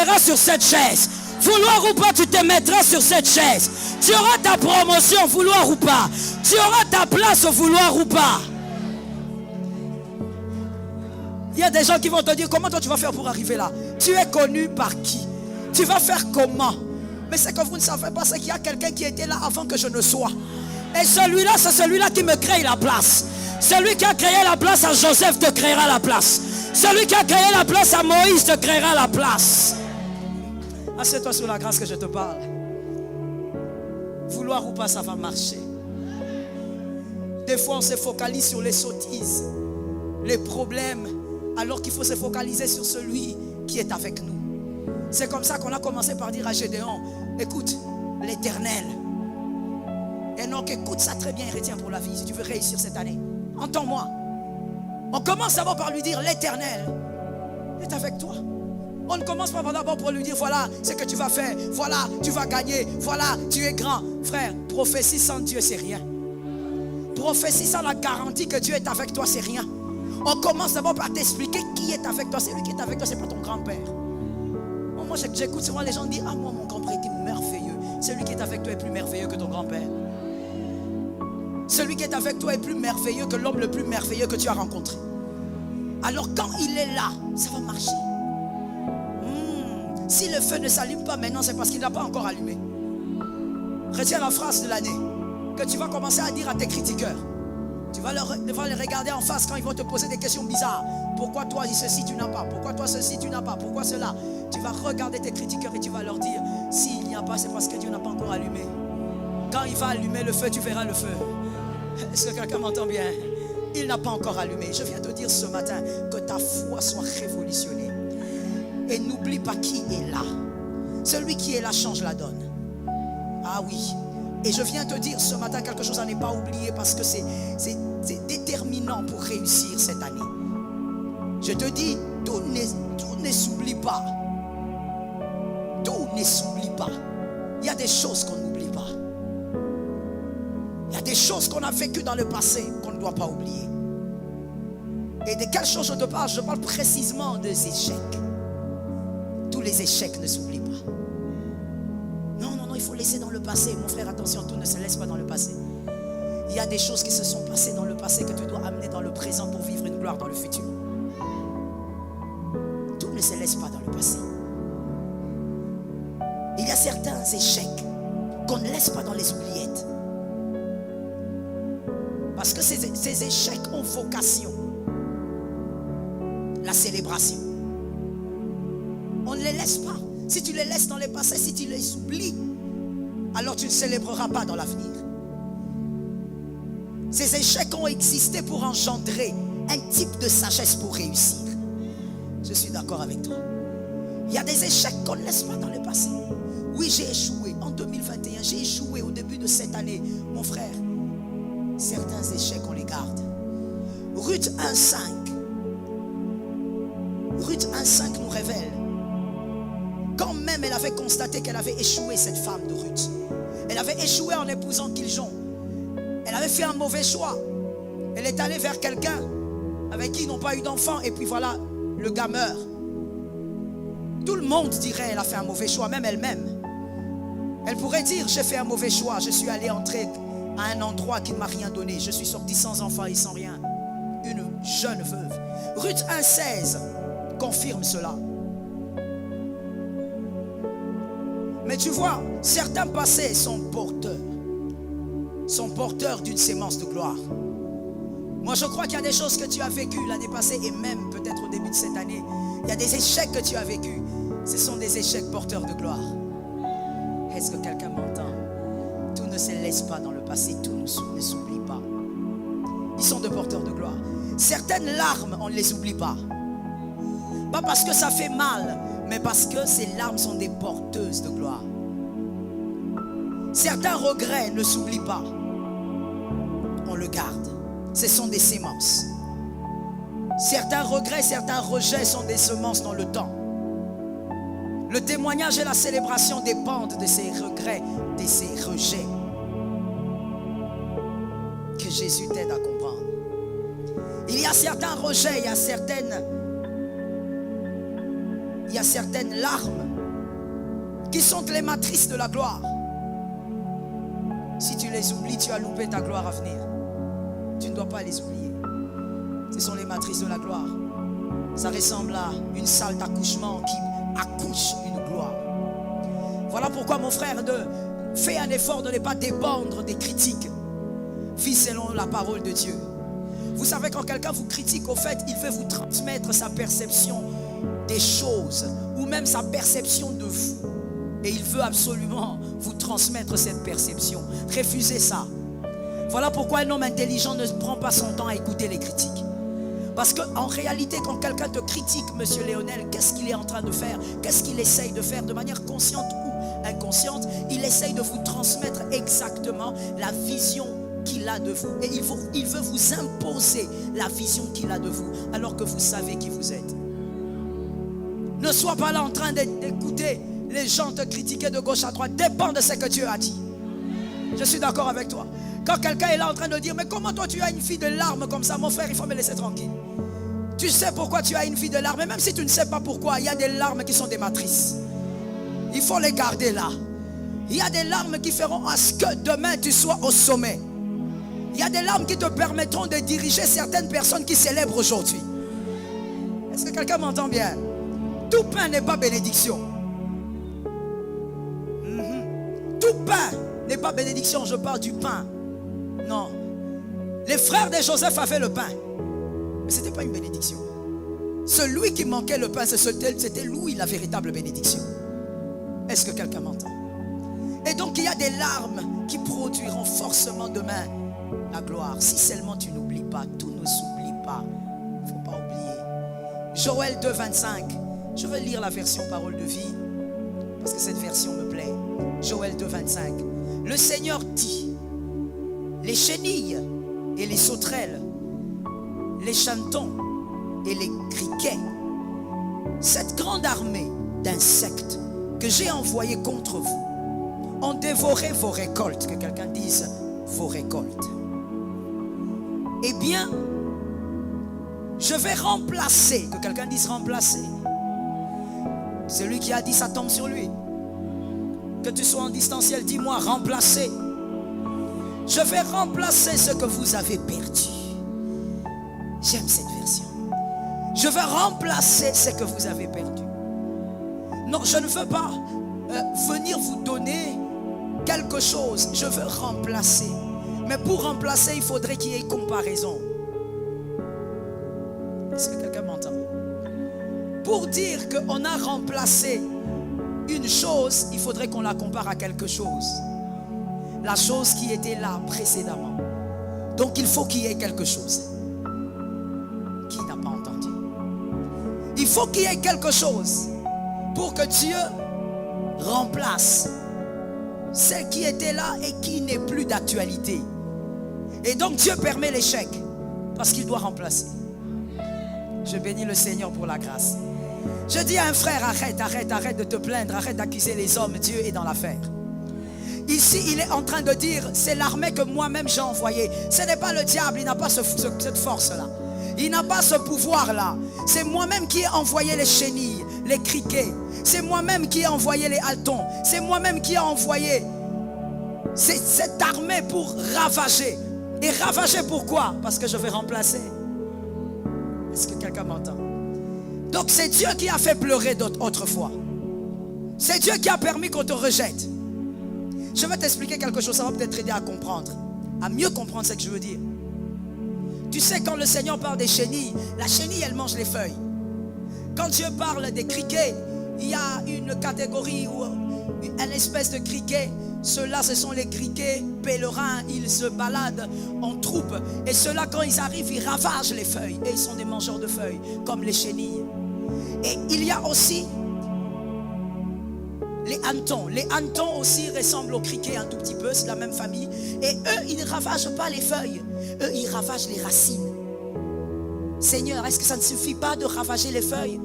mettras sur cette chaise. Vouloir ou pas, tu te mettras sur cette chaise. Tu auras ta promotion, vouloir ou pas. Tu auras ta place, vouloir ou pas. Il y a des gens qui vont te dire, comment toi tu vas faire pour arriver là? Tu es connu par qui? Tu vas faire comment? Mais ce que vous ne savez pas, c'est qu'il y a quelqu'un qui était là avant que je ne sois. Et celui-là, c'est celui-là qui me crée la place. Celui qui a créé la place à Joseph te créera la place. Celui qui a créé la place à Moïse te créera la place. Assieds-toi sur la grâce que je te parle. Vouloir ou pas, ça va marcher. Des fois, on se focalise sur les sottises, les problèmes, alors qu'il faut se focaliser sur celui qui est avec nous. C'est comme ça qu'on a commencé par dire à Gédéon, écoute, l'Éternel. Et donc, écoute ça très bien et retiens pour la vie, si tu veux réussir cette année. Entends-moi. On commence d'abord par lui dire, l'Éternel est avec toi. On ne commence pas d'abord pour lui dire, voilà ce que tu vas faire, voilà, tu vas gagner, voilà, tu es grand. Frère, prophétie sans Dieu, c'est rien. Prophétie sans la garantie que Dieu est avec toi, c'est rien. On commence d'abord par t'expliquer qui est avec toi. Celui qui est avec toi, c'est pas ton grand-père. Moi, j'écoute souvent les gens dire, ah, moi, mon grand-père était merveilleux. Celui qui est avec toi est plus merveilleux que ton grand-père. Celui qui est avec toi est plus merveilleux que l'homme le plus merveilleux que tu as rencontré. Alors quand il est là, ça va marcher. Si le feu ne s'allume pas maintenant, c'est parce qu'il n'a pas encore allumé. Retiens la phrase de l'année que tu vas commencer à dire à tes critiqueurs. Tu vas les regarder en face quand ils vont te poser des questions bizarres. Pourquoi toi ceci tu n'as pas? Pourquoi toi ceci tu n'as pas? Pourquoi cela? Tu vas regarder tes critiqueurs et tu vas leur dire, s'il n'y a pas, c'est parce que Dieu n'a pas encore allumé. Quand il va allumer le feu, tu verras le feu. Est-ce que quelqu'un m'entend bien? Il n'a pas encore allumé. Je viens te dire ce matin que ta foi soit révolutionnée. Et n'oublie pas qui est là. Celui qui est là change la donne. Ah oui. Et je viens te dire ce matin quelque chose à ne pas oublier parce que c'est déterminant pour réussir cette année. Je te dis, tout ne s'oublie pas. Tout ne s'oublie pas. Il y a des choses qu'on n'oublie pas. Il y a des choses qu'on a vécues dans le passé qu'on ne doit pas oublier. Et de quelles choses je te parle? Je parle précisément des échecs. Tous les échecs ne s'oublient pas. Non, il faut laisser dans le passé. Mon frère, attention, tout ne se laisse pas dans le passé. Il y a des choses qui se sont passées dans le passé que tu dois amener dans le présent pour vivre une gloire dans le futur. Tout ne se laisse pas dans le passé. Il y a certains échecs qu'on ne laisse pas dans les oubliettes. Parce que ces échecs ont vocation. La célébration. On ne les laisse pas. Si tu les laisses dans le passé, si tu les oublies, alors tu ne célébreras pas dans l'avenir. Ces échecs ont existé pour engendrer un type de sagesse pour réussir. Je suis d'accord avec toi. Il y a des échecs qu'on ne laisse pas dans le passé. Oui, j'ai échoué en 2021. J'ai échoué au début de cette année. Mon frère, certains échecs, on les garde. Ruth 1,5. Ruth 1,5 nous révèle. Quand même elle avait constaté qu'elle avait échoué, cette femme de Ruth. Elle avait échoué en épousant Kiljon. Elle avait fait un mauvais choix. Elle est allée vers quelqu'un avec qui ils n'ont pas eu d'enfant. Et puis voilà, le gars meurt. Tout le monde dirait qu'elle a fait un mauvais choix, même elle-même. Elle pourrait dire, j'ai fait un mauvais choix. Je suis allé entrer à un endroit qui ne m'a rien donné. Je suis sorti sans enfant et sans rien. Une jeune veuve. Ruth 1,16 confirme cela. Mais tu vois, certains passés sont porteurs d'une sémence de gloire. Moi je crois qu'il y a des choses que tu as vécues l'année passée et même peut-être au début de cette année. Il y a des échecs que tu as vécus. Ce sont des échecs porteurs de gloire. Est-ce que quelqu'un m'entend? Tout ne se laisse pas dans le passé, tout ne s'oublie pas. Ils sont de porteurs de gloire. Certaines larmes, on ne les oublie pas. Pas parce que ça fait mal, mais parce que ces larmes sont des porteuses de gloire. Certains regrets ne s'oublient pas. On le garde. Ce sont des sémences. Certains regrets, certains rejets sont des semences dans le temps. Le témoignage et la célébration dépendent de ces regrets, de ces rejets. Que Jésus t'aide à comprendre. Il y a certains rejets, il y a certaines larmes qui sont les matrices de la gloire. Si tu les oublies, tu as loupé ta gloire à venir. Tu ne dois pas les oublier. Ce sont les matrices de la gloire. Ça ressemble à une salle d'accouchement qui accouche une gloire. Voilà pourquoi mon frère, fais un effort de ne pas dépendre des critiques. Vis selon la parole de Dieu. Vous savez, quand quelqu'un vous critique, au fait, il veut vous transmettre sa perception des choses ou même sa perception de vous. Et il veut absolument vous transmettre cette perception. Refusez ça. Voilà pourquoi un homme intelligent ne prend pas son temps à écouter les critiques. Parce qu'en réalité, quand quelqu'un te critique, monsieur Léonel, qu'est-ce qu'il est en train de faire? Qu'est-ce qu'il essaye de faire de manière consciente ou inconsciente? Il essaye de vous transmettre exactement la vision qu'il a de vous. Et il veut vous imposer la vision qu'il a de vous, alors que vous savez qui vous êtes. Ne sois pas là en train d'écouter les gens te critiquer de gauche à droite. Dépend de ce que Dieu a dit. Je suis d'accord avec toi. Quand quelqu'un est là en train de dire, mais comment toi tu as une fille de larmes comme ça? Mon frère, il faut me laisser tranquille. Tu sais pourquoi tu as une fille de larmes? Et même si tu ne sais pas pourquoi, il y a des larmes qui sont des matrices. Il faut les garder là. Il y a des larmes qui feront à ce que demain tu sois au sommet. Il y a des larmes qui te permettront de diriger certaines personnes qui célèbrent aujourd'hui. Est-ce que quelqu'un m'entend bien? Tout pain n'est pas bénédiction. Tout pain n'est pas bénédiction. Je parle du pain. Non. Les frères de Joseph avaient le pain. Mais ce n'était pas une bénédiction. Celui qui manquait le pain, c'était lui la véritable bénédiction. Est-ce que quelqu'un m'entend? Et donc il y a des larmes qui produiront forcément demain la gloire. Si seulement tu n'oublies pas, tout ne s'oublie pas. Il ne faut pas oublier. Joël 2, 25. Je vais lire la version parole de vie parce que cette version me plaît. Joël 2, 25. Le Seigneur dit: les chenilles et les sauterelles, les chantons et les criquets, cette grande armée d'insectes que j'ai envoyée contre vous, ont dévoré vos récoltes. Que quelqu'un dise vos récoltes. Eh bien, je vais remplacer. Que quelqu'un dise remplacer. Celui qui a dit ça tombe sur lui. Que tu sois en distanciel, dis-moi remplacer. Je vais remplacer ce que vous avez perdu. J'aime cette version. Je vais remplacer ce que vous avez perdu. Non, je ne veux pas venir vous donner quelque chose. Je veux remplacer. Mais pour remplacer, il faudrait qu'il y ait comparaison. Est-ce que quelqu'un m'entend? Pour dire qu'on a remplacé une chose, il faudrait qu'on la compare à quelque chose. La chose qui était là précédemment. Donc il faut qu'il y ait quelque chose. Qui n'a pas entendu? Il faut qu'il y ait quelque chose pour que Dieu remplace celle qui était là et qui n'est plus d'actualité. Et donc Dieu permet l'échec parce qu'il doit remplacer. Je bénis le Seigneur pour la grâce. Je dis à un frère, arrête de te plaindre, arrête d'accuser les hommes, Dieu est dans l'affaire. Ici, il est en train de dire, c'est l'armée que moi-même j'ai envoyée. Ce n'est pas le diable, il n'a pas cette force-là. Il n'a pas ce pouvoir-là. C'est moi-même qui ai envoyé les chenilles, les criquets. C'est moi-même qui ai envoyé les haltons. C'est moi-même qui ai envoyé cette armée pour ravager. Et ravager pourquoi? Parce que je vais remplacer. Est-ce que quelqu'un m'entend? Donc c'est Dieu qui a fait pleurer autrefois. C'est Dieu qui a permis qu'on te rejette. Je vais t'expliquer quelque chose, ça va peut-être t'aider à comprendre, à mieux comprendre ce que je veux dire. Tu sais, quand le Seigneur parle des chenilles, la chenille, elle mange les feuilles. Quand Dieu parle des criquets, il y a une catégorie ou une espèce de criquet. Ceux-là, ce sont les criquets pèlerins. Ils se baladent en troupe. Et ceux-là, quand ils arrivent, ils ravagent les feuilles. Et ils sont des mangeurs de feuilles, comme les chenilles. Et il y a aussi les hannetons. Les hannetons aussi ressemblent aux criquets un tout petit peu, c'est la même famille. Et eux, ils ne ravagent pas les feuilles. Eux, ils ravagent les racines. Seigneur, est-ce que ça ne suffit pas de ravager les feuilles?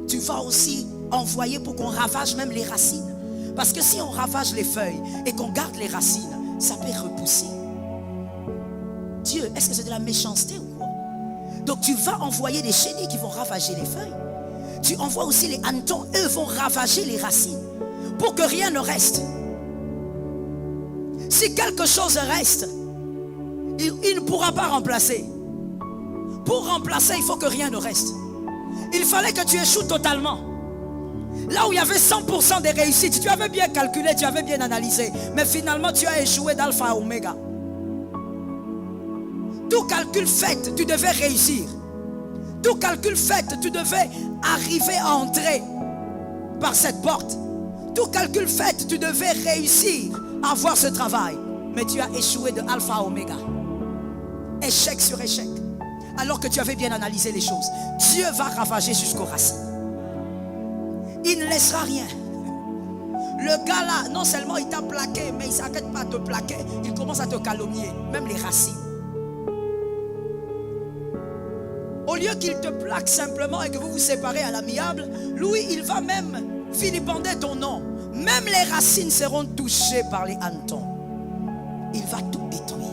Tu vas aussi envoyer pour qu'on ravage même les racines. Parce que si on ravage les feuilles et qu'on garde les racines, ça peut repousser. Dieu, est-ce que c'est de la méchanceté ou quoi? Donc tu vas envoyer des chenilles qui vont ravager les feuilles. Tu envoies aussi les hannetons, eux vont ravager les racines. pour que rien ne reste. Si quelque chose reste, il ne pourra pas remplacer. Pour remplacer, il faut que rien ne reste. Il fallait que tu échoues totalement. Là où il y avait 100% des réussites, tu avais bien calculé, tu avais bien analysé, mais finalement tu as échoué d'alpha à oméga. Tout calcul fait, tu devais réussir. Tout calcul fait, tu devais arriver à entrer par cette porte. Tout calcul fait, tu devais réussir à avoir ce travail. Mais tu as échoué de alpha à oméga. Échec sur échec. Alors que tu avais bien analysé les choses. Dieu va ravager jusqu'aux racines. Il ne laissera rien. Le gars là, non seulement il t'a plaqué, mais il ne s'arrête pas à te plaquer. Il commence à te calomnier. Même les racines. Au lieu qu'il te plaque simplement et que vous vous séparez à l'amiable, lui, il va même vilipender ton nom. Même les racines seront touchées par les hannetons. Il va tout détruire.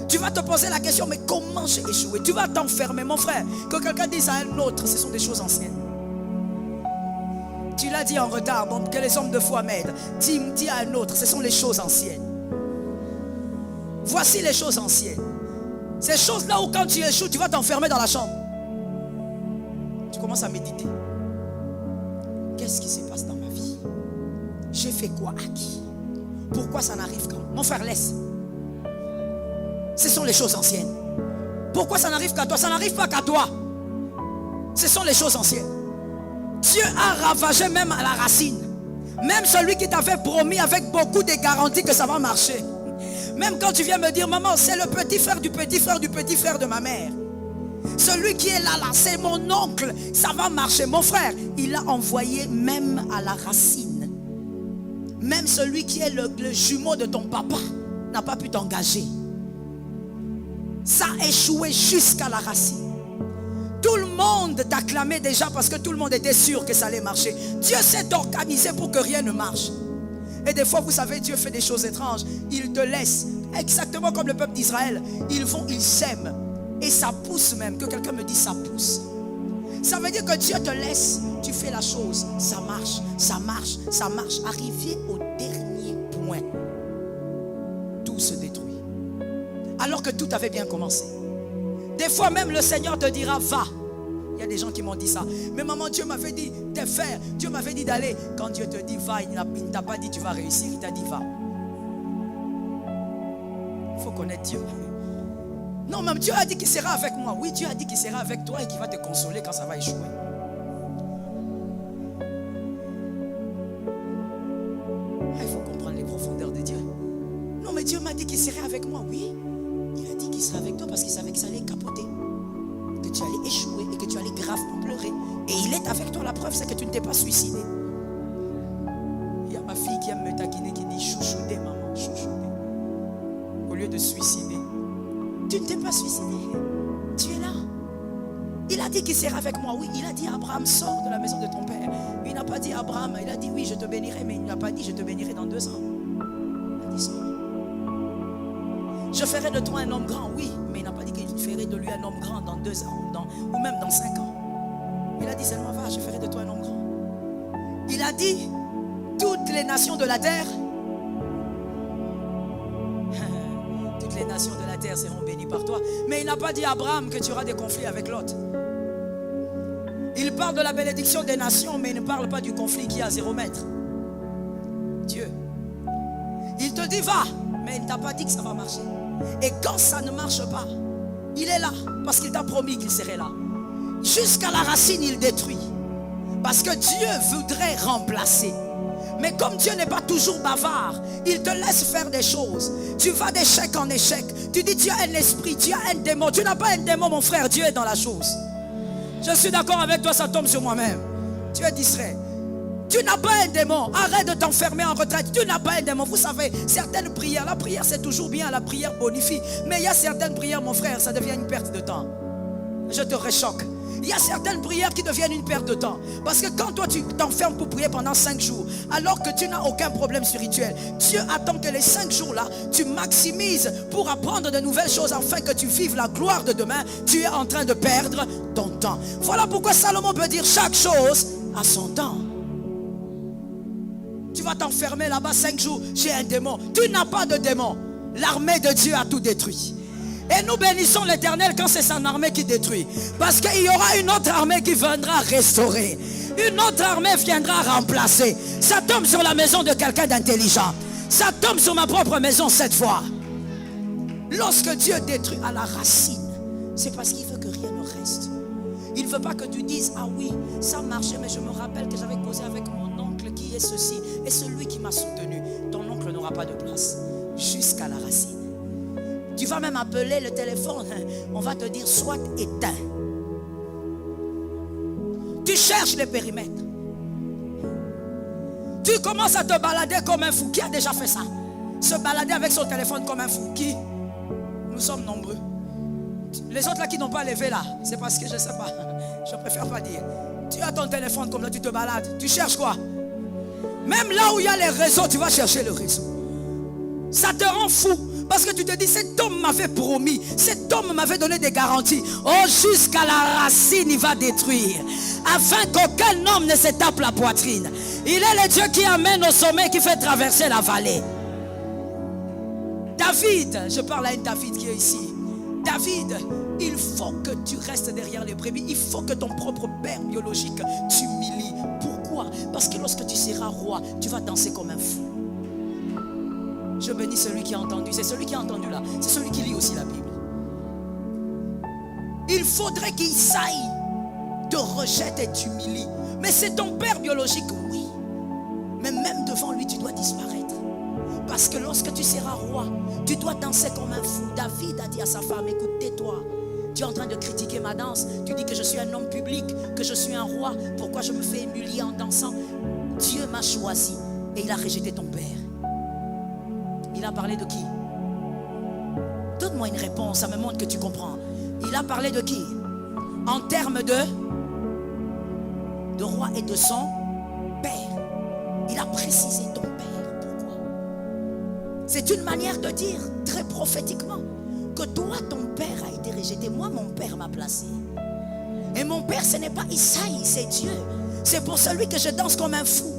Tu vas te poser la question, mais comment j'ai échoué? Tu vas t'enfermer, mon frère. Que quelqu'un dise à un autre, ce sont des choses anciennes. Tu l'as dit en retard, bon, que les hommes de foi m'aident. Dis à un autre, ce sont les choses anciennes. Voici les choses anciennes. Ces choses-là où quand tu échoues, tu vas t'enfermer dans la chambre. Tu commences à méditer. Qu'est-ce qui se passe dans ma vie? J'ai fait quoi à qui? Pourquoi ça n'arrive qu'à moi? Mon frère, laisse. Ce sont les choses anciennes. Pourquoi ça n'arrive qu'à toi? Ça n'arrive pas qu'à toi. Ce sont les choses anciennes. Dieu a ravagé même à la racine. Même celui qui t'avait promis avec beaucoup de garanties que ça va marcher. Même quand tu viens me dire, maman, c'est le petit frère du petit frère du petit frère de ma mère. Celui qui est là, c'est mon oncle. Ça va marcher. Mon frère, il a envoyé même à la racine. Même celui qui est le jumeau de ton papa n'a pas pu t'engager. Ça a échoué jusqu'à la racine. Tout le monde t'acclamait déjà parce que tout le monde était sûr que ça allait marcher. Dieu s'est organisé pour que rien ne marche. Et des fois, vous savez, Dieu fait des choses étranges. Il te laisse, exactement comme le peuple d'Israël. Ils vont, ils sèment. Et ça pousse même. Que quelqu'un me dise ça pousse. Ça veut dire que Dieu te laisse. Tu fais la chose. Ça marche, ça marche, ça marche. Arrivé au dernier point, tout se détruit. Alors que tout avait bien commencé. Des fois même le Seigneur te dira, va. Il y a des gens qui m'ont dit ça. Mais maman, Dieu m'avait dit de faire. Dieu m'avait dit d'aller. Quand Dieu te dit va, il ne t'a pas dit tu vas réussir. Il t'a dit va. Il faut connaître Dieu. Non, même Dieu a dit qu'il sera avec moi. Oui, Dieu a dit qu'il sera avec toi et qu'il va te consoler quand ça va échouer. Il faut comprendre les profondeurs de Dieu. Non, mais Dieu m'a dit qu'il serait avec moi. Oui, il a dit qu'il serait avec toi parce qu'il savait que ça allait capoter. Que tu allais échouer et que tu allais gravement pleurer. Et il est avec toi. La preuve, c'est que tu ne t'es pas suicidé. Il y a ma fille qui aime me taquiner, qui dit chouchoudé, maman, chouchoudé. Au lieu de suicider. Tu ne t'es pas suicidé. Tu es là. Il a dit qu'il sera avec moi. Oui, il a dit à Abraham, sors de la maison de ton père. Il n'a pas dit à Abraham, il a dit oui, je te bénirai, mais il n'a pas dit je te bénirai dans 2 ans. Il a dit sors. Je ferai de toi un homme grand, oui, mais il n'a pas dit qu'il ferait de lui un homme grand dans 2 ans ou même dans 5 ans. Il a dit seulement va, je ferai de toi un homme grand. Il a dit toutes les nations de la terre, toutes les nations de la terre seront bénies par toi. Mais il n'a pas dit à Abraham que tu auras des conflits avec Lot. Il parle de la bénédiction des nations, mais il ne parle pas du conflit qui est à 0 mètre. Dieu. Il te dit va, mais il ne t'a pas dit que ça va marcher. Et quand ça ne marche pas, il est là parce qu'il t'a promis qu'il serait là. Jusqu'à la racine, il détruit. Parce que Dieu voudrait remplacer. Mais comme Dieu n'est pas toujours bavard, il te laisse faire des choses. Tu vas d'échec en échec. Tu dis tu as un esprit, tu as un démon. Tu n'as pas un démon, mon frère, Dieu est dans la chose. Je suis d'accord avec toi, ça tombe sur moi-même. Tu es distrait. Tu n'as pas un démon. Arrête de t'enfermer en retraite. Tu n'as pas un démon. Vous savez, certaines prières, la prière c'est toujours bien, la prière bonifie. Mais il y a certaines prières, mon frère, ça devient une perte de temps. Je te réchoque. Il y a certaines prières qui deviennent une perte de temps. Parce que quand toi tu t'enfermes pour prier pendant 5 jours, alors que tu n'as aucun problème spirituel, Dieu attend que les 5 jours là, tu maximises pour apprendre de nouvelles choses afin que tu vives la gloire de demain. Tu es en train de perdre ton temps. Voilà pourquoi Salomon peut dire chaque chose a son temps. Tu vas t'enfermer là-bas 5 jours. J'ai un démon. Tu n'as pas de démon. L'armée de Dieu a tout détruit. Et nous bénissons l'Éternel quand c'est son armée qui détruit. Parce qu'il y aura une autre armée qui viendra restaurer. Une autre armée viendra remplacer. Ça tombe sur la maison de quelqu'un d'intelligent. Ça tombe sur ma propre maison cette fois. Lorsque Dieu détruit à la racine, c'est parce qu'il veut que rien ne reste. Il ne veut pas que tu dises, ah oui, ça marchait, mais je me rappelle que j'avais causé avec mon oncle qui est ceci, et celui qui m'a soutenu. Ton oncle n'aura pas de place jusqu'à la racine. Tu vas même appeler le téléphone, on va te dire soit éteint. Tu cherches les périmètres. Tu commences à te balader comme un fou. Qui a déjà fait ça? Se balader avec son téléphone comme un fou. Qui? Nous sommes nombreux. Les autres là qui n'ont pas levé là, c'est parce que je ne sais pas. Je préfère pas dire. Tu as ton téléphone comme là, tu te balades. Tu cherches quoi? Même là où il y a les réseaux, tu vas chercher le réseau. Ça te rend fou. Parce que tu te dis, cet homme m'avait promis, cet homme m'avait donné des garanties. Oh, jusqu'à la racine, il va détruire. Afin qu'aucun homme ne se tape la poitrine. Il est le Dieu qui amène au sommet, qui fait traverser la vallée. David, je parle à un David qui est ici. David, il faut que tu restes derrière les brebis. Il faut que ton propre père biologique t'humilie. Pourquoi? Parce que lorsque tu seras roi, tu vas danser comme un fou. Je bénis celui qui a entendu. C'est celui qui a entendu là. C'est celui qui lit aussi la Bible. Il faudrait qu'il saille, te rejette et t'humilie. Mais c'est ton père biologique, oui. Mais même devant lui, tu dois disparaître. Parce que lorsque tu seras roi, tu dois danser comme un fou. David a dit à sa femme, écoute, tais-toi. Tu es en train de critiquer ma danse. Tu dis que je suis un homme public, que je suis un roi. Pourquoi je me fais humilier en dansant? Dieu m'a choisi et il a rejeté ton père. Il a parlé de qui? Donne-moi une réponse, ça me montre que tu comprends. Il a parlé de qui? En termes de roi et de son père. Il a précisé ton père. Pourquoi? C'est une manière de dire très prophétiquement que toi, ton père a été rejeté. Moi, mon père m'a placé. Et mon père, ce n'est pas Isaïe, c'est Dieu. C'est pour celui que je danse comme un fou.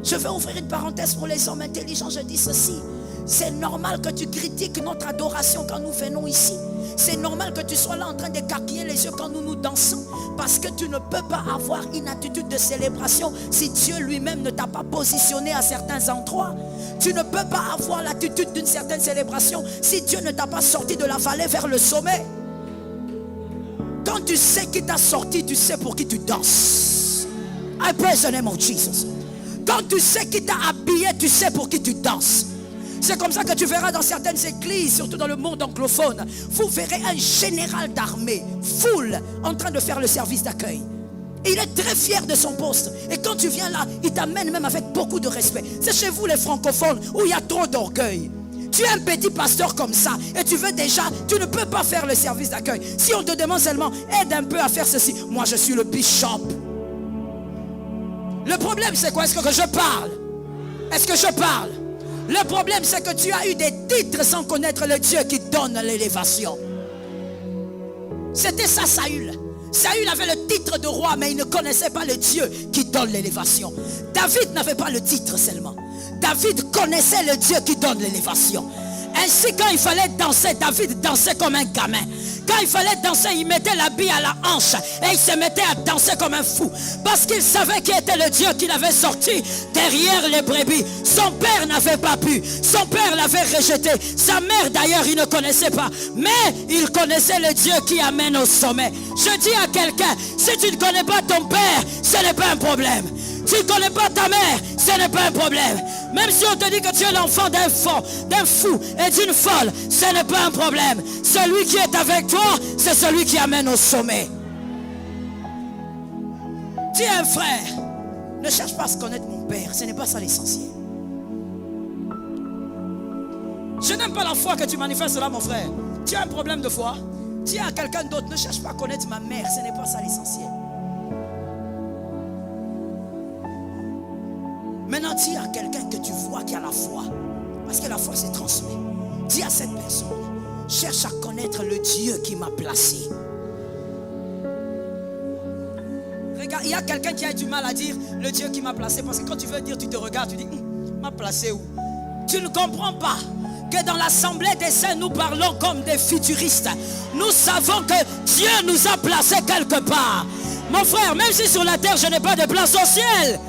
Je vais ouvrir une parenthèse pour les hommes intelligents. Je dis ceci. C'est normal que tu critiques notre adoration quand nous venons ici. C'est normal que tu sois là en train d'écarquiller les yeux quand nous dansons. Parce que tu ne peux pas avoir une attitude de célébration si Dieu lui-même ne t'a pas positionné à certains endroits. Tu ne peux pas avoir l'attitude d'une certaine célébration si Dieu ne t'a pas sorti de la vallée vers le sommet. Quand tu sais qui t'a sorti, tu sais pour qui tu danses. I praise the name of Jesus. Quand tu sais qui t'a habillé, tu sais pour qui tu danses. C'est comme ça que tu verras dans certaines églises, surtout dans le monde anglophone, vous verrez un général d'armée, full, en train de faire le service d'accueil. Et il est très fier de son poste. Et quand tu viens là, il t'amène même avec beaucoup de respect. C'est chez vous les francophones où il y a trop d'orgueil. Tu es un petit pasteur comme ça et tu veux déjà, tu ne peux pas faire le service d'accueil. Si on te demande seulement, aide un peu à faire ceci. Moi je suis le bishop. Le problème c'est quoi? Est-ce que je parle? Est-ce que je parle? Le problème c'est que tu as eu des titres sans connaître le Dieu qui donne l'élévation. C'était ça Saül. Saül avait le titre de roi mais il ne connaissait pas le Dieu qui donne l'élévation. David n'avait pas le titre seulement. David connaissait le Dieu qui donne l'élévation. Ainsi quand il fallait danser, David dansait comme un gamin. Quand il fallait danser, il mettait l'habit à la hanche et il se mettait à danser comme un fou. Parce qu'il savait qui était le Dieu qui l'avait sorti derrière les brebis. Son père n'avait pas pu. Son père l'avait rejeté. Sa mère d'ailleurs, il ne connaissait pas. Mais il connaissait le Dieu qui amène au sommet. Je dis à quelqu'un, si tu ne connais pas ton père, ce n'est pas un problème. Tu ne connais pas ta mère, ce n'est pas un problème. Même si on te dit que tu es l'enfant d'un fou et d'une folle, ce n'est pas un problème. Celui qui est avec toi, c'est celui qui amène au sommet. Tu es un frère. Ne cherche pas à se connaître mon père, ce n'est pas ça l'essentiel. Je n'aime pas la foi que tu manifestes là, mon frère. Tu as un problème de foi. Tu as quelqu'un d'autre, ne cherche pas à connaître ma mère, ce n'est pas ça l'essentiel. Maintenant, dis à quelqu'un que tu vois qui a la foi. Parce que la foi se transmet. Dis à cette personne, cherche à connaître le Dieu qui m'a placé. il y a quelqu'un qui a du mal à dire le Dieu qui m'a placé. Parce que quand tu veux dire, tu te regardes, tu dis, m'a placé où? Tu ne comprends pas que dans l'assemblée des saints, nous parlons comme des futuristes. Nous savons que Dieu nous a placés quelque part. Mon frère, même si sur la terre, je n'ai pas de place au ciel.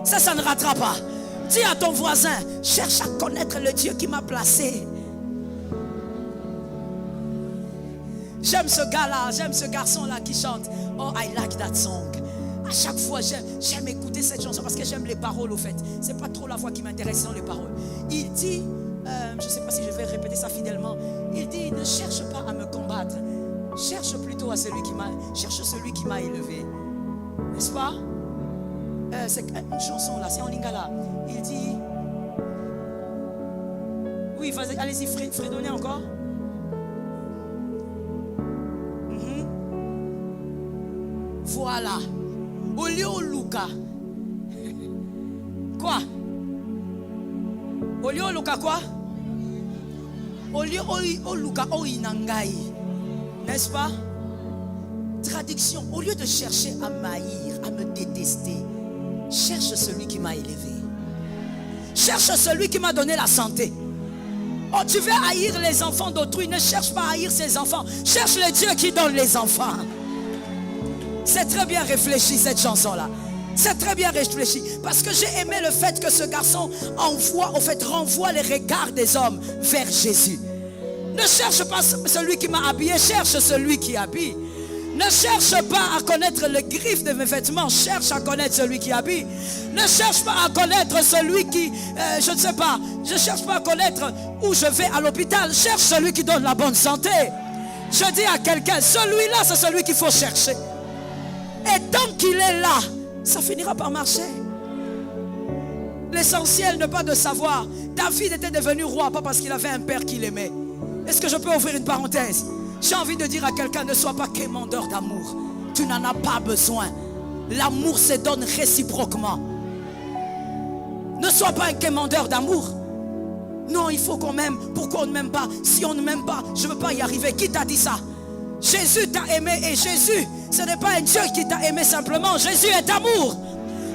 Ça ne rattrape pas. Dis à ton voisin, cherche à connaître le Dieu qui m'a placé. J'aime ce gars-là, j'aime ce garçon-là qui chante. Oh, I like that song. À chaque fois, j'aime écouter cette chanson parce que j'aime les paroles au fait. C'est pas trop la voix qui m'intéresse, c'est les paroles. Il dit, je ne sais pas si je vais répéter ça fidèlement. Il dit, ne cherche pas à me combattre. Cherche plutôt à celui qui m'a élevé. N'est-ce pas? C'est une chanson là, c'est en lingala. Il dit, oui, vas-y, allez-y, fredonnez encore. Voilà. Olio Luka. Quoi? Olio Luka quoi? Olio Luka Oinangai. N'est-ce pas? Traduction, au lieu de chercher à m'haïr, à me détester, cherche celui qui m'a élevé. Cherche celui qui m'a donné la santé. Oh, tu veux haïr les enfants d'autrui, ne cherche pas à haïr ses enfants. Cherche le Dieu qui donne les enfants. C'est très bien réfléchi cette chanson-là. C'est très bien réfléchi. Parce que j'ai aimé le fait que ce garçon renvoie les regards des hommes vers Jésus. Ne cherche pas celui qui m'a habillé, cherche celui qui habille. Ne cherche pas à connaître le griffe de mes vêtements, cherche à connaître celui qui habille. Ne cherche pas à connaître celui qui, je ne sais pas, je cherche pas à connaître où je vais à l'hôpital, cherche celui qui donne la bonne santé. Je dis à quelqu'un, celui-là c'est celui qu'il faut chercher. Et tant qu'il est là, ça finira par marcher. L'essentiel n'est pas de savoir. David était devenu roi, pas parce qu'il avait un père qui l'aimait. Est-ce que je peux ouvrir une parenthèse? J'ai envie de dire à quelqu'un, ne sois pas quémandeur d'amour. Tu n'en as pas besoin. L'amour se donne réciproquement. Ne sois pas un quémandeur d'amour. Non, il faut qu'on m'aime. Pourquoi on ne m'aime pas? Si on ne m'aime pas, je ne veux pas y arriver. Qui t'a dit ça? Jésus t'a aimé et Jésus, ce n'est pas un Dieu qui t'a aimé simplement. Jésus est amour.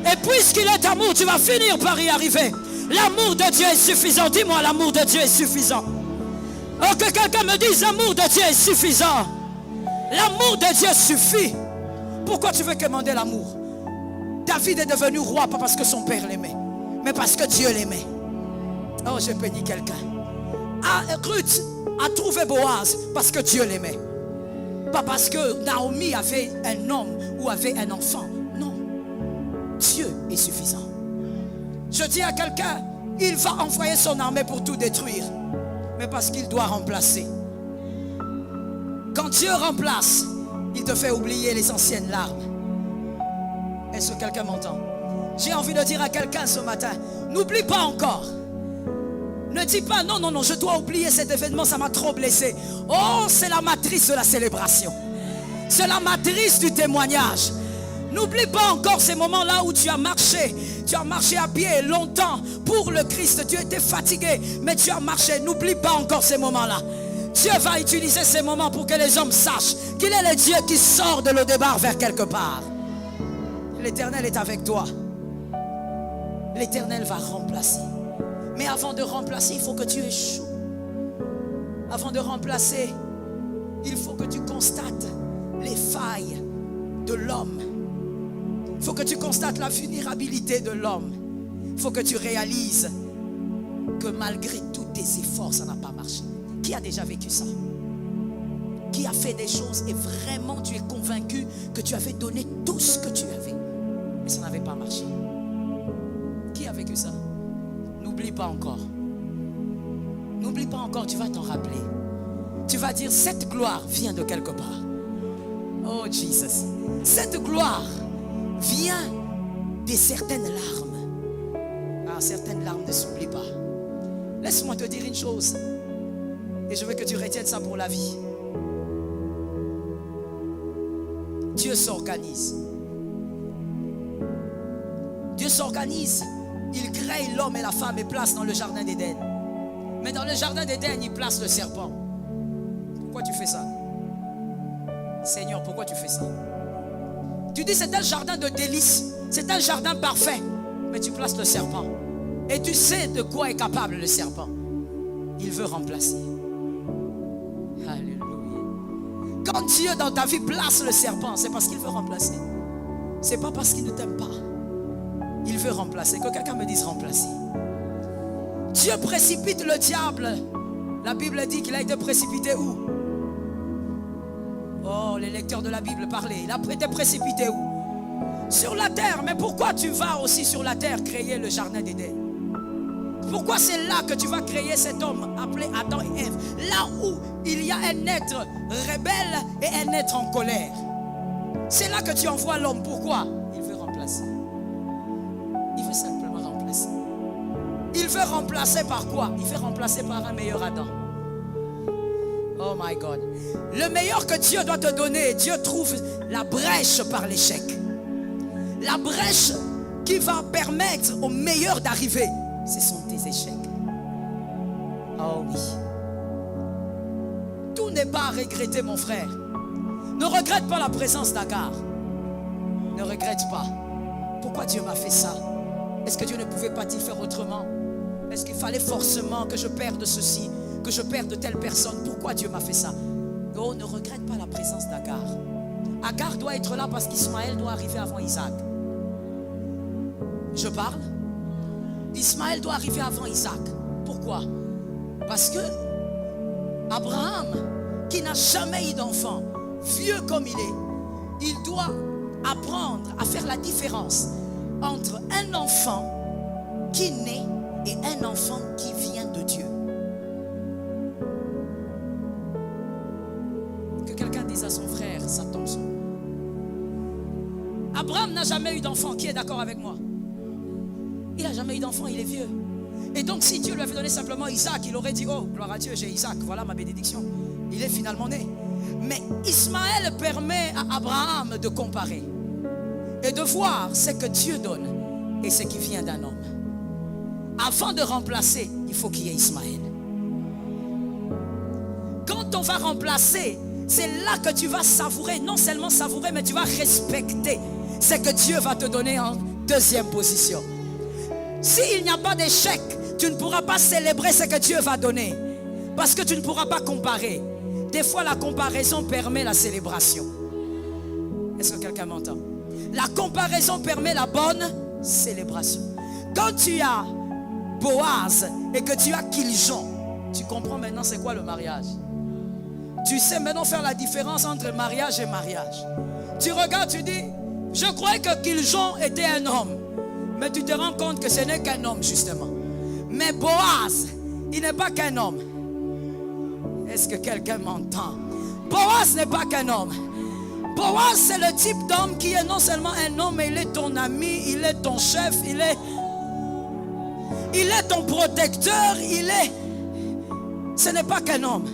Et puisqu'il est amour, tu vas finir par y arriver. L'amour de Dieu est suffisant. Dis-moi, l'amour de Dieu est suffisant. Oh, que quelqu'un me dise, l'amour de Dieu est suffisant. L'amour de Dieu suffit. Pourquoi tu veux commander l'amour? David est devenu roi, pas parce que son père l'aimait, mais parce que Dieu l'aimait. Oh, j'ai béni quelqu'un. Ruth a trouvé Boaz parce que Dieu l'aimait. Pas parce que Naomi avait un homme ou avait un enfant. Non. Dieu est suffisant. Je dis à quelqu'un, il va envoyer son armée pour tout détruire. Mais parce qu'il doit remplacer. Quand Dieu remplace, il te fait oublier les anciennes larmes. Est-ce que quelqu'un m'entend? J'ai envie de dire à quelqu'un ce matin, n'oublie pas encore. Ne dis pas non, non, non, je dois oublier cet événement, ça m'a trop blessé. Oh, c'est la matrice de la célébration. C'est la matrice du témoignage. N'oublie pas encore ces moments-là où tu as marché à pied longtemps pour le Christ. Tu étais fatigué, mais tu as marché. N'oublie pas encore ces moments-là. Dieu va utiliser ces moments pour que les hommes sachent qu'il est le Dieu qui sort de l'Odébar vers quelque part. L'Éternel est avec toi. L'Éternel va remplacer. Mais avant de remplacer, il faut que tu échoues. Avant de remplacer, il faut que tu constates les failles de l'homme. Il faut que tu constates la vulnérabilité de l'homme. Il faut que tu réalises que malgré tous tes efforts, ça n'a pas marché. Qui a déjà vécu ça? Qui a fait des choses et vraiment tu es convaincu que tu avais donné tout ce que tu avais, mais ça n'avait pas marché? Qui a vécu ça? N'oublie pas encore. N'oublie pas encore, tu vas t'en rappeler. Tu vas dire, cette gloire vient de quelque part. Oh Jesus. Cette gloire vient de certaines larmes. Ah, certaines larmes ne s'oublient pas. Laisse-moi te dire une chose. Et je veux que tu retiennes ça pour la vie. Dieu s'organise. Dieu s'organise. Il crée l'homme et la femme et place dans le jardin d'Éden. Mais dans le jardin d'Éden, il place le serpent. Pourquoi tu fais ça? Seigneur, pourquoi tu fais ça? Tu dis c'est un jardin de délices, c'est un jardin parfait, mais tu places le serpent. Et tu sais de quoi est capable le serpent. Il veut remplacer. Alléluia. Quand Dieu dans ta vie place le serpent, c'est parce qu'il veut remplacer. C'est pas parce qu'il ne t'aime pas. Il veut remplacer. Que quelqu'un me dise remplacer. Dieu précipite le diable. La Bible dit qu'il a été précipité où? Oh, les lecteurs de la Bible, parlez. Il a été précipité où? Sur la terre. Mais pourquoi tu vas aussi sur la terre créer le jardin d'Éden? Pourquoi c'est là que tu vas créer cet homme appelé Adam et Ève? Là où il y a un être rebelle et un être en colère. C'est là que tu envoies l'homme. Pourquoi? Il veut remplacer. Il veut simplement remplacer. Il veut remplacer par quoi? Il veut remplacer par un meilleur Adam. Oh my God. Le meilleur que Dieu doit te donner, Dieu trouve la brèche par l'échec. La brèche qui va permettre au meilleur d'arriver, ce sont tes échecs. Oh oui. Tout n'est pas à regretter, mon frère. Ne regrette pas la présence d'Agar. Ne regrette pas. Pourquoi Dieu m'a fait ça? Est-ce que Dieu ne pouvait pas y faire autrement? Est-ce qu'il fallait forcément que je perde ceci, que je perde telle personne? Pourquoi Dieu m'a fait ça? Non, ne regrette pas la présence d'Agar. Agar doit être là parce qu'Ismaël doit arriver avant Isaac. Je parle? Ismaël doit arriver avant Isaac. Pourquoi? Parce que Abraham, qui n'a jamais eu d'enfant, vieux comme il doit apprendre à faire la différence entre un enfant qui naît et un enfant qui vient de Dieu. Que quelqu'un dise à son frère, ça tombe sur. Abraham n'a jamais eu d'enfant. Qui est d'accord avec moi? Il n'a jamais eu d'enfant, il est vieux. Et donc si Dieu lui avait donné simplement Isaac, il aurait dit, oh gloire à Dieu, j'ai Isaac, voilà ma bénédiction. Il est finalement né. Mais Ismaël permet à Abraham de comparer et de voir ce que Dieu donne et ce qui vient d'un homme. Avant de remplacer, il faut qu'il y ait Ismaël. Quand on va remplacer, c'est là que tu vas savourer, non seulement savourer, mais tu vas respecter ce que Dieu va te donner en deuxième position. S'il n'y a pas d'échec, tu ne pourras pas célébrer ce que Dieu va donner. Parce que tu ne pourras pas comparer. Des fois, la comparaison permet la célébration. Est-ce que quelqu'un m'entend? La comparaison permet la bonne célébration. Quand tu as Boaz et que tu as Kiljon, tu comprends maintenant c'est quoi le mariage. Tu sais maintenant faire la différence entre mariage et mariage. Tu regardes, tu dis, je croyais que Kiljon était un homme. Mais tu te rends compte que ce n'est qu'un homme justement. Mais Boaz, il n'est pas qu'un homme. Est-ce que quelqu'un m'entend? Boaz n'est pas qu'un homme. Boaz, c'est le type d'homme qui est non seulement un homme, mais il est ton ami, il est ton chef, il est ton protecteur, ce n'est pas qu'un homme.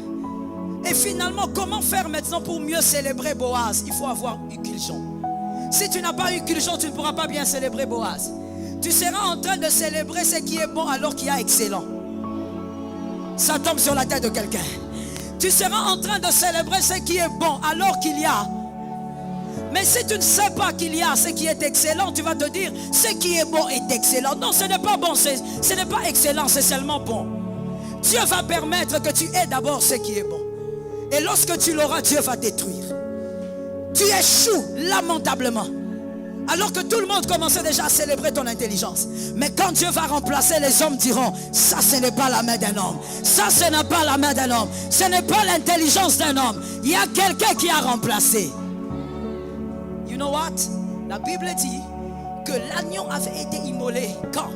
Et finalement, comment faire maintenant pour mieux célébrer Boaz? Il faut avoir eu Kiljon. Si tu n'as pas eu Kiljon, tu ne pourras pas bien célébrer Boaz. Tu seras en train de célébrer ce qui est bon alors qu'il y a excellent. Ça tombe sur la tête de quelqu'un. Tu seras en train de célébrer ce qui est bon alors qu'il y a. Mais si tu ne sais pas qu'il y a ce qui est excellent, tu vas te dire ce qui est bon est excellent. Non, ce n'est pas bon, ce n'est pas excellent, c'est seulement bon. Dieu va permettre que tu aies d'abord ce qui est bon. Et lorsque tu l'auras, Dieu va détruire. Tu échoues lamentablement. Alors que tout le monde commençait déjà à célébrer ton intelligence. Mais quand Dieu va remplacer, les hommes diront, ça ce n'est pas la main d'un homme. Ça ce n'est pas la main d'un homme. Ce n'est pas l'intelligence d'un homme. Il y a quelqu'un qui a remplacé. You know what? La Bible dit que l'agneau avait été immolé quand?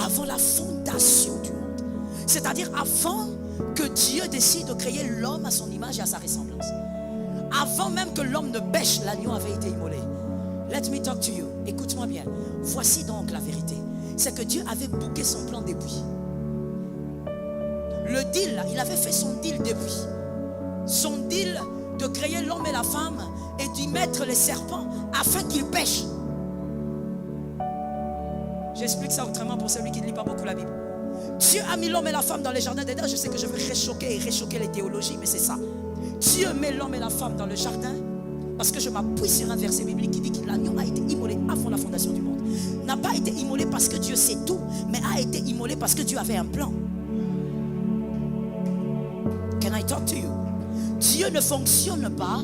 Avant la fondation du monde. C'est-à-dire avant que Dieu décide de créer l'homme à son image et à sa ressemblance. Avant même que l'homme ne pêche, l'agneau avait été immolé. Let me talk to you. Écoute-moi bien. Voici donc la vérité. C'est que Dieu avait bouqué son plan depuis. Le deal, là, il avait fait son deal depuis. Son deal de créer l'homme et la femme et d'y mettre les serpents afin qu'ils pêchent. J'explique ça autrement pour celui qui ne lit pas beaucoup la Bible. Dieu a mis l'homme et la femme dans les jardins d'Éden. Je sais que je vais réchoquer les théologies, mais c'est ça. Dieu met l'homme et la femme dans le jardin Parce que je m'appuie sur un verset biblique qui dit que l'agneau a été immolé avant la fondation du monde. N'a pas été immolé parce que Dieu sait tout, mais a été immolé parce que Dieu avait un plan. Can I talk to you? Dieu ne fonctionne pas,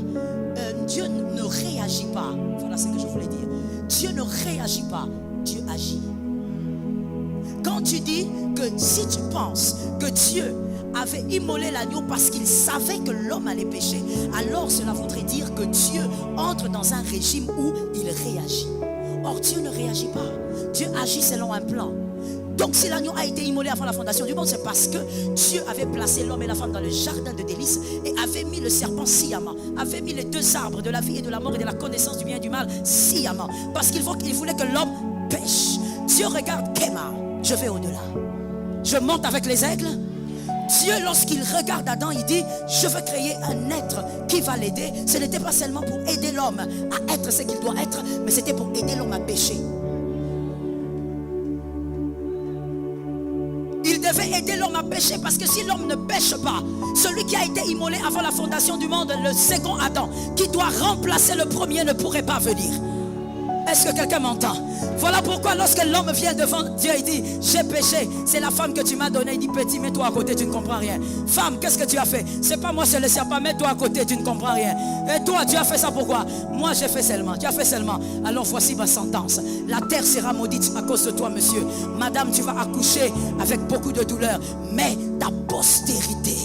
Dieu ne réagit pas. Voilà ce que je voulais dire. Dieu ne réagit pas, Dieu agit. Quand tu dis que si tu penses que Dieu avait immolé l'agneau parce qu'il savait que l'homme allait pécher, alors cela voudrait dire que Dieu entre dans un régime où il réagit. Or Dieu ne réagit pas. Dieu agit selon un plan. Donc si l'agneau a été immolé avant la fondation du monde, c'est parce que Dieu avait placé l'homme et la femme dans le jardin de délices et avait mis le serpent sciemment, avait mis les deux arbres de la vie et de la mort et de la connaissance du bien et du mal sciemment, parce qu'il voulait que l'homme pêche. Dieu regarde Kéma, je vais au-delà. Je monte avec les aigles. Dieu, lorsqu'il regarde Adam, il dit, je veux créer un être qui va l'aider. Ce n'était pas seulement pour aider l'homme à être ce qu'il doit être, mais c'était pour aider l'homme à pécher. Il devait aider l'homme à pécher, parce que si l'homme ne pêche pas, celui qui a été immolé avant la fondation du monde, le second Adam, qui doit remplacer le premier, ne pourrait pas venir. Est-ce que quelqu'un m'entend? Voilà pourquoi lorsque l'homme vient devant Dieu, il dit, j'ai péché, c'est la femme que tu m'as donnée. Il dit, petit, mets-toi à côté, tu ne comprends rien. Femme, qu'est-ce que tu as fait? C'est pas moi, c'est le serpent, mets-toi à côté, tu ne comprends rien. Et toi, tu as fait ça pourquoi? Moi, j'ai fait seulement, tu as fait seulement. Alors voici ma sentence. La terre sera maudite à cause de toi, monsieur. Madame, tu vas accoucher avec beaucoup de douleur, mais ta postérité.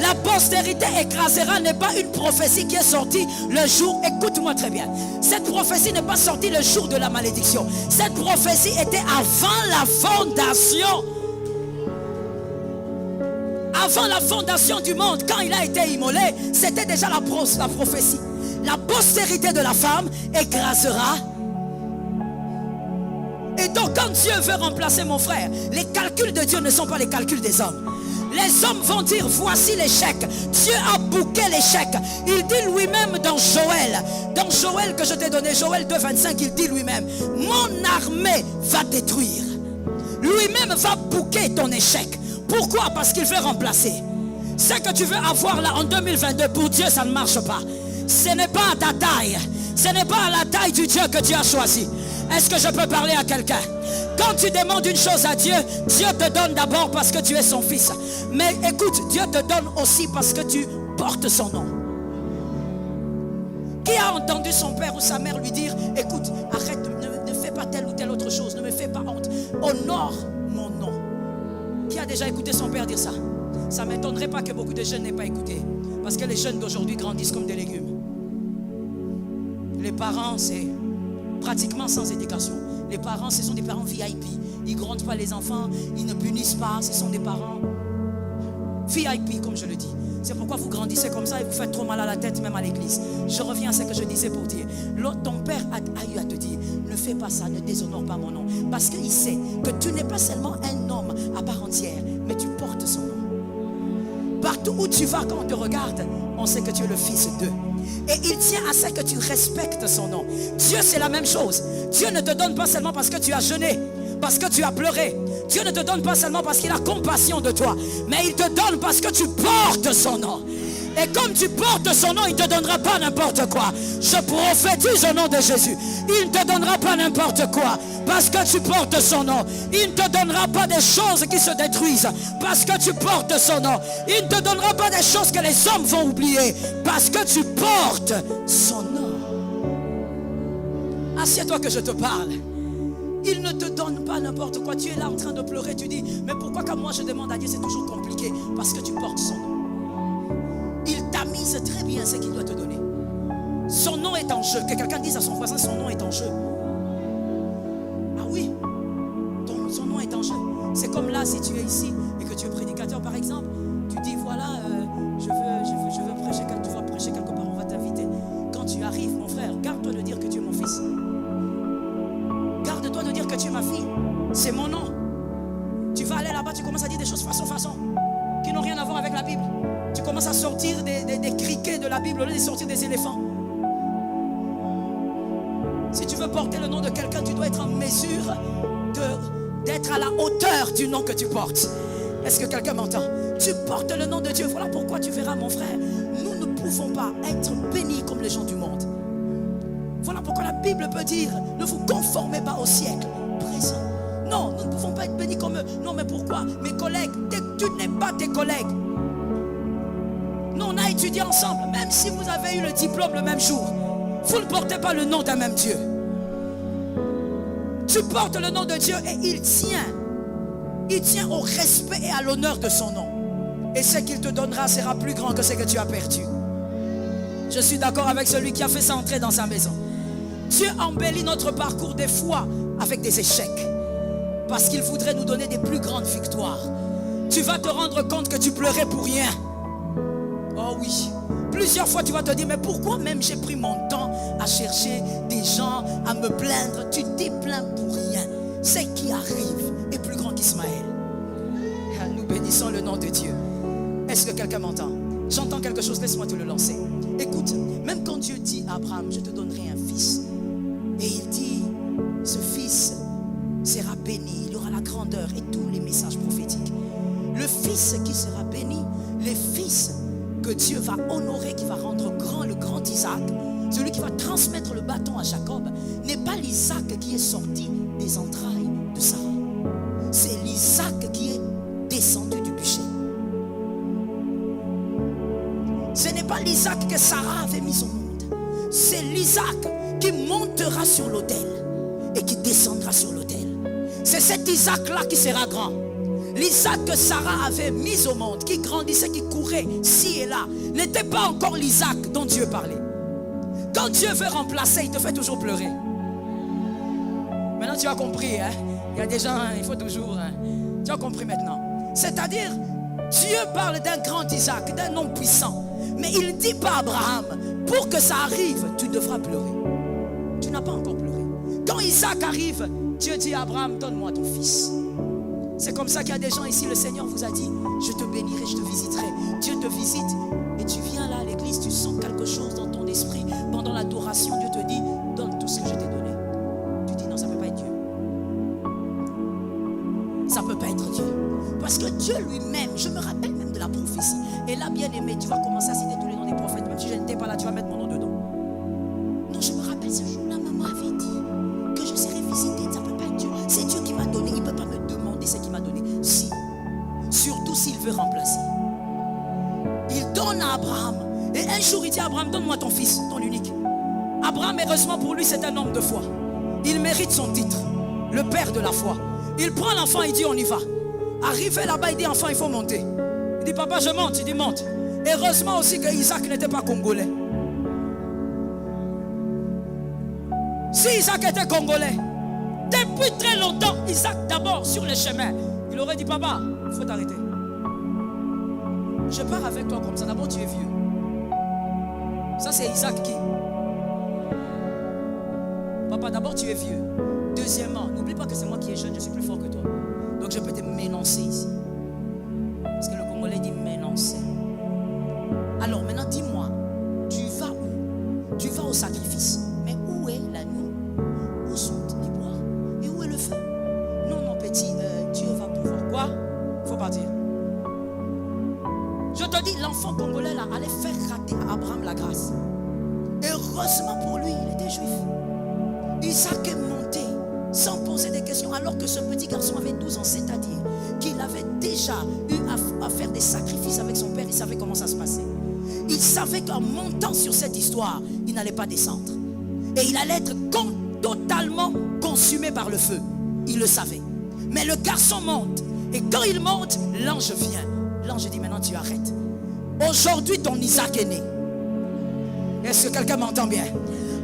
La postérité écrasera n'est pas une prophétie qui est sortie le jour, écoute-moi très bien, cette prophétie n'est pas sortie le jour de la malédiction. Cette prophétie était avant la fondation. Avant la fondation du monde, quand il a été immolé, c'était déjà la prophétie. La postérité de la femme écrasera. Et donc quand Dieu veut remplacer mon frère, les calculs de Dieu ne sont pas les calculs des hommes. Les hommes vont dire, voici l'échec. Dieu a bouqué l'échec. Il dit lui-même dans Joël que je t'ai donné, Joël 2,25, il dit lui-même, mon armée va détruire. Lui-même va bouquer ton échec. Pourquoi? Parce qu'il veut remplacer. Ce que tu veux avoir là en 2022, pour Dieu ça ne marche pas. Ce n'est pas à ta taille. Ce n'est pas à la taille du Dieu que tu as choisi. Est-ce que je peux parler à quelqu'un? Quand tu demandes une chose à Dieu, Dieu te donne d'abord parce que tu es son fils. Mais écoute, Dieu te donne aussi parce que tu portes son nom. Qui a entendu son père ou sa mère lui dire, écoute, arrête, ne fais pas telle ou telle autre chose, ne me fais pas honte, honore mon nom. Qui a déjà écouté son père dire ça? Ça ne m'étonnerait pas que beaucoup de jeunes n'aient pas écouté. Parce que les jeunes d'aujourd'hui grandissent comme des légumes. Les parents, c'est pratiquement sans éducation. Les parents, ce sont des parents VIP. Ils ne grondent pas les enfants, ils ne punissent pas. Ce sont des parents VIP, comme je le dis. C'est pourquoi vous grandissez comme ça et vous faites trop mal à la tête, même à l'église. Je reviens à ce que je disais pour dire. Ton père a eu à te dire, ne fais pas ça, ne déshonore pas mon nom. Parce qu'il sait que tu n'es pas seulement un homme à part entière, mais tu portes son nom. Partout où tu vas, quand on te regarde, on sait que tu es le fils d'eux. Et il tient à ce que tu respectes son nom. Dieu, c'est la même chose. Dieu ne te donne pas seulement parce que tu as jeûné, parce que tu as pleuré. Dieu ne te donne pas seulement parce qu'il a compassion de toi, mais il te donne parce que tu portes son nom. Et comme tu portes son nom, il ne te donnera pas n'importe quoi. Je prophétise au nom de Jésus. Il ne te donnera pas n'importe quoi parce que tu portes son nom. Il ne te donnera pas des choses qui se détruisent parce que tu portes son nom. Il ne te donnera pas des choses que les hommes vont oublier parce que tu portes son nom. Assieds-toi que je te parle. Il ne te donne pas n'importe quoi. Tu es là en train de pleurer. Tu dis, mais pourquoi quand moi je demande à Dieu, c'est toujours compliqué? Parce que tu portes son nom. Il tamise très bien ce qu'il doit te donner. Son nom est en jeu. Que quelqu'un dise à son voisin, son nom est en jeu. Ah oui, son nom est en jeu. C'est comme là, si tu es ici et que tu es prédicateur par exemple, tu dis voilà, je veux prêcher, tu vas prêcher quelque part, on va t'inviter. Quand tu arrives, mon frère, garde-toi de dire que tu es mon fils. Garde-toi de dire que tu es ma fille. C'est mon nom. Tu vas aller là-bas, tu commences à dire des choses façon qui n'ont rien à voir avec la Bible. Tu commences à sortir des criquets de la Bible au lieu de sortir des éléphants. Si tu veux porter le nom de quelqu'un, tu dois être en mesure d'être à la hauteur du nom que tu portes. Est-ce que quelqu'un m'entend? Tu portes le nom de Dieu. Voilà pourquoi tu verras, mon frère, nous ne pouvons pas être bénis comme les gens du monde. Voilà pourquoi la Bible peut dire, ne vous conformez pas au siècle présent. Non, nous ne pouvons pas être bénis comme eux. Non, mais pourquoi? Mes collègues, tu n'es pas tes collègues. Nous, on a étudié ensemble, même si vous avez eu le diplôme le même jour. Vous ne portez pas le nom d'un même Dieu. Tu portes le nom de Dieu et il tient au respect et à l'honneur de son nom. Et ce qu'il te donnera sera plus grand que ce que tu as perdu. Je suis d'accord avec celui qui a fait ça entrer dans sa maison. Dieu embellit notre parcours des fois avec des échecs. Parce qu'il voudrait nous donner des plus grandes victoires. Tu vas te rendre compte que tu pleurais pour rien. Oh oui. Plusieurs fois tu vas te dire, mais pourquoi même j'ai pris mon temps à chercher des gens, à me plaindre? Tu t'es plaint pour rien. Ce qui arrive est plus grand qu'Ismaël. Nous bénissons le nom de Dieu. Est-ce que quelqu'un m'entend? J'entends quelque chose, laisse-moi te le lancer. Écoute, même quand Dieu dit à Abraham, je te donnerai un fils. Et il dit, ce fils sera béni, il aura la grandeur et tous les messages prophétiques. Le fils qui sera béni, les fils que Dieu va honorer, qui va rendre grand, le grand Isaac, celui qui va transmettre le bâton à Jacob, n'est pas l'Isaac qui est sorti des entrailles de Sarah. C'est l'Isaac qui est descendu du bûcher. Ce n'est pas l'Isaac que Sarah avait mis au monde. C'est l'Isaac qui montera sur l'autel et qui descendra sur l'autel. C'est cet Isaac-là qui sera grand. L'Isaac que Sarah avait mis au monde, qui grandissait, qui courait ci et là, n'était pas encore l'Isaac dont Dieu parlait. Quand Dieu veut remplacer, il te fait toujours pleurer. Maintenant tu as compris, hein? Il y a des gens, il faut toujours... Hein? Tu as compris maintenant. C'est-à-dire, Dieu parle d'un grand Isaac, d'un homme puissant. Mais il ne dit pas à Abraham, pour que ça arrive, tu devras pleurer. Tu n'as pas encore pleuré. Quand Isaac arrive, Dieu dit à Abraham, donne-moi ton fils. C'est comme ça qu'il y a des gens ici, le Seigneur vous a dit, je te bénirai, je te visiterai. Dieu te visite et tu viens là à l'église, tu sens quelque chose dans ton esprit. Pendant l'adoration, Dieu te dit, donne tout ce que je t'ai donné. Tu dis, non, ça ne peut pas être Dieu. Ça ne peut pas être Dieu. Parce que Dieu lui-même, je me rappelle même de la prophétie. Et là, bien aimé, tu vas commencer à citer tous les noms des prophètes. Même si je n'étais pas là, tu vas mettre mon nom dedans. Non, je me rappelle ce jour-là, maman avait dit que je serais visité. Ça ne peut pas être Dieu. C'est Dieu qui m'a donné. Il ne peut pas me demander ce qu'il m'a donné. Si. Surtout s'il veut remplacer. Il donne à Abraham. Et un jour, il dit à Abraham, donne-moi ton fils, ton unique. Abraham, heureusement pour lui, c'est un homme de foi. Il mérite son titre. Le père de la foi. Il prend l'enfant, il dit, on y va. Arrivé là-bas, il dit, enfant, il faut monter. Il dit, papa, je monte. Il dit, monte. Heureusement aussi que Isaac n'était pas congolais. Si Isaac était congolais, depuis très longtemps, Isaac d'abord sur le chemin, il aurait dit, papa, il faut t'arrêter. Je pars avec toi comme ça. D'abord, tu es vieux. Ça, c'est Isaac qui? Papa, d'abord, tu es vieux. Deuxièmement, n'oublie pas que c'est moi qui est jeune, je suis plus fort que toi. Donc, je peux te m'énoncer ici. Parce que le Congolais dit m'énoncer. Alors, maintenant, dis-moi, tu vas où? Tu vas au sacrifice. Mais où est l'agneau? Où sont les bois? Et où est le feu? Non, mon petit, Dieu va pouvoir. Quoi? Il faut partir. Je te dis, l'enfant congolais là allait faire rater à Abraham la grâce. Et heureusement pour lui, il était juif. Isaac est monté sans poser des questions, alors que ce petit garçon avait 12 ans, c'est-à-dire qu'il avait déjà eu à faire des sacrifices avec son père. Il savait comment ça se passait. Il savait qu'en montant sur cette histoire, il n'allait pas descendre. Et il allait être totalement consumé par le feu. Il le savait. Mais le garçon monte. Et quand il monte, l'ange vient. L'ange dit, maintenant tu arrêtes. Aujourd'hui, ton Isaac est né. Est-ce que quelqu'un m'entend bien?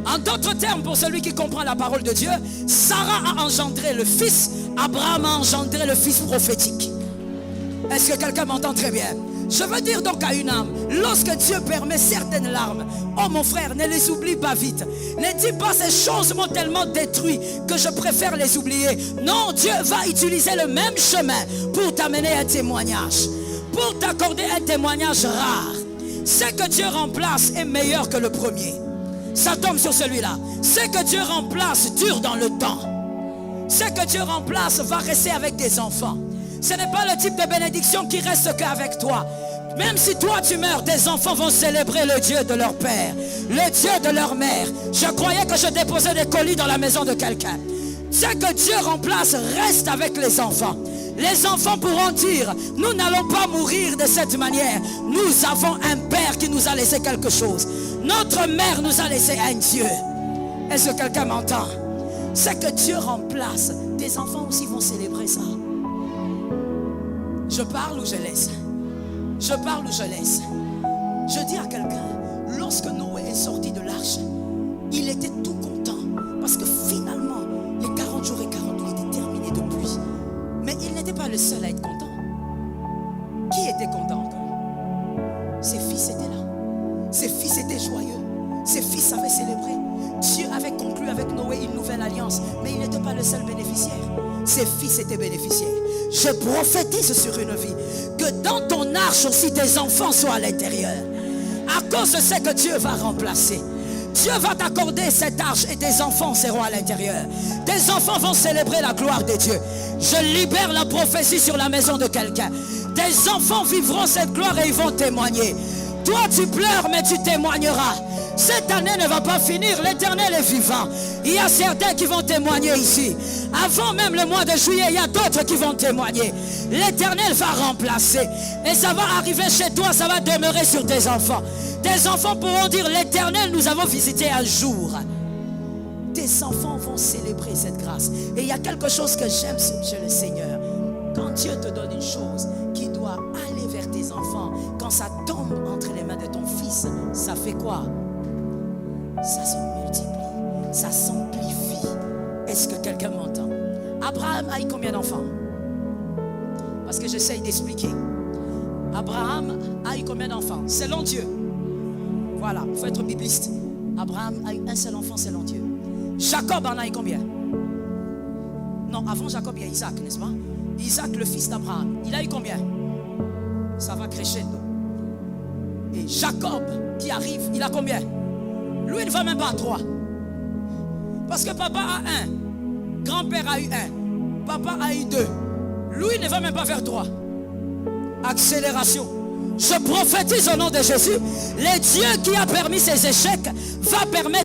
En d'autres termes, pour celui qui comprend la parole de Dieu, Sarah a engendré le fils, Abraham a engendré le fils prophétique. Est-ce que quelqu'un m'entend très bien? Je veux dire donc à une âme, lorsque Dieu permet certaines larmes, oh mon frère, ne les oublie pas vite. Ne dis pas ces choses m'ont tellement détruit que je préfère les oublier. Non, Dieu va utiliser le même chemin pour t'amener un témoignage, pour t'accorder un témoignage rare. Ce que Dieu remplace est meilleur que le premier. Ça tombe sur celui-là. Ce que Dieu remplace dure dans le temps. Ce que Dieu remplace va rester avec des enfants. Ce n'est pas le type de bénédiction qui reste qu'avec toi. Même si toi tu meurs, tes enfants vont célébrer le Dieu de leur père, le Dieu de leur mère. Je croyais que je déposais des colis dans la maison de quelqu'un. Ce que Dieu remplace reste avec les enfants. Les enfants pourront dire, nous n'allons pas mourir de cette manière. Nous avons un père qui nous a laissé quelque chose. Notre mère nous a laissé un Dieu. Est-ce que quelqu'un m'entend? Ce que Dieu remplace, tes enfants aussi vont célébrer ça. Je parle ou je laisse? Je parle ou je laisse? Je dis à quelqu'un, lorsque Noé est sorti de l'arche, il était tout content. Parce que finalement, les 40 jours et 40 nuits étaient terminés depuis. Mais il n'était pas le seul à être content. Qui était content encore? Ses fils étaient là. Ses fils étaient joyeux. Ses fils avaient célébré. Dieu avait conclu avec Noé une nouvelle alliance. Mais il n'était pas le seul bénéficiaire. Ses fils étaient bénéficiaires. Je prophétise sur une vie que dans ton arche aussi tes enfants soient à l'intérieur. À cause de ce que Dieu va remplacer. Dieu va t'accorder cette arche et tes enfants seront à l'intérieur. Tes enfants vont célébrer la gloire de Dieu. Je libère la prophétie sur la maison de quelqu'un. Tes enfants vivront cette gloire et ils vont témoigner. Toi tu pleures mais tu témoigneras. Cette année ne va pas finir, l'Éternel est vivant. Il y a certains qui vont témoigner ici. Avant même le mois de juillet, il y a d'autres qui vont témoigner. L'Éternel va remplacer. Et ça va arriver chez toi, ça va demeurer sur tes enfants. Tes enfants pourront dire, l'Éternel, nous avons visité un jour. Tes enfants vont célébrer cette grâce. Et il y a quelque chose que j'aime chez le Seigneur. Quand Dieu te donne une chose qui doit aller vers tes enfants, quand ça tombe entre les mains de ton fils, ça fait quoi? Ça se multiplie, ça s'amplifie. Est-ce que quelqu'un m'entend? Abraham a eu combien d'enfants? Parce que j'essaye d'expliquer. Abraham a eu combien d'enfants? Selon Dieu. Voilà, il faut être bibliste. Abraham a eu un seul enfant selon Dieu. Jacob en a eu combien? Non, avant Jacob, il y a Isaac, n'est-ce pas? Isaac, le fils d'Abraham, il a eu combien? Ça va crescendo. Et Jacob qui arrive, il a combien? Lui, il ne va même pas à 3. Parce que papa a 1. Grand-père a eu 1. Papa a eu 2. Lui, il ne va même pas vers 3. Accélération. Je prophétise au nom de Jésus. Le Dieu qui a permis ces échecs va permettre